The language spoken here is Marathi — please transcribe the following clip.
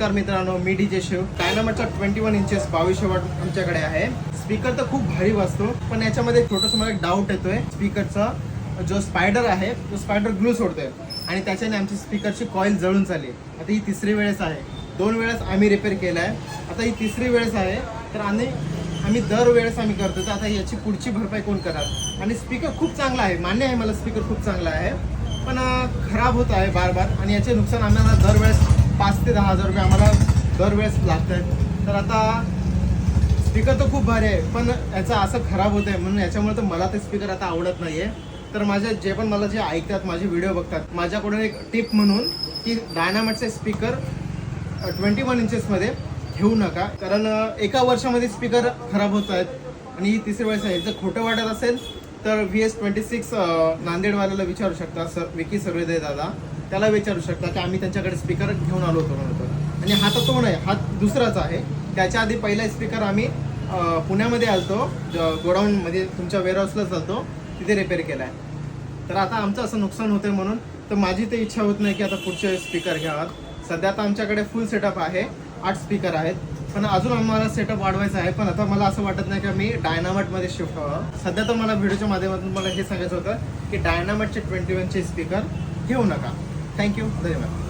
नमस्कार मित्रांनो, मी डीजे शिव. डायनामाइटचा 21 इंचेस 2200 वॉट आमच्याकडे आहे. स्पीकर तर खूप भारी वाजतो, पण याच्यामध्ये छोटंसं मला एक डाऊट येतोय. स्पीकरचा जो स्पायडर आहे तो स्पायडर ग्लू सोडतोय आणि त्याच्याने आमची स्पीकरची कॉईल जळून चालली. आता ही तिसरी वेळेस आहे. 2 वेळेस आम्ही रिपेअर केला आहे, आता ही तिसरी वेळेस आहे. तर आम्ही दरवेळेस आम्ही करतो, तर आता याची पुढची भरपाई कोण करणार. आणि स्पीकर खूप चांगला आहे, मान्य आहे मला, स्पीकर खूप चांगला आहे, पण खराब होत आहे बार बार. आणि याचे नुकसान आम्हाला दरवेळेस 5 ते 10 हजार रुपये आम्हाला दरवेळेस लागत आहेत. तर आता स्पीकर तर खूप भारी आहे, पण याचं असं खराब होत आहे, म्हणून याच्यामुळे तर मला ते स्पीकर आता आवडत नाही आहे. तर माझे जे पण मला जे ऐकतात, माझे व्हिडिओ बघतात, माझ्याकडून एक टिप म्हणून की डायनामाइटचे स्पीकर 21 इंचेसमध्ये घेऊ नका, कारण एका वर्षामध्ये स्पीकर खराब होत आहेत. आणि ही तिसरी वेळेस आहे. जर खोटं वाटत असेल तर VS26 नांदेडवाल्याला विचारू शकता, विकी सर्वेदे दादा, त्याला विचारू शकता की आम्ही त्यांच्याकडे स्पीकर घेऊन आलो होतो म्हणतो. आणि हा तर तो नाही, हा दुसराच आहे. त्याच्या आधी पहिला स्पीकर आम्ही पुण्यामध्ये आलतो, गोडाऊनमध्ये तुमच्या वेअरहाऊसलाच आलतो, तिथे रिपेअर केला आहे. तर आता आमचं असं नुकसान होतं म्हणून तर माझी ते इच्छा होत नाही की आता पुढचे स्पीकर घ्यावा. सध्या आता आमच्याकडे फुल सेटअप आहे, 8 स्पीकर आहेत, पण अजून आम्हाला सेटअप वाढवायचा आहे. पण आता मला असं वाटत नाही की मी डायनामाइटमध्ये शिफ्ट व्हावं. सध्या तर मला व्हिडिओच्या माध्यमातून मला हे सांगायचं होतं की डायनामाइटचे 21चे स्पीकर घेऊ नका. थँक्यू, धन्यवाद.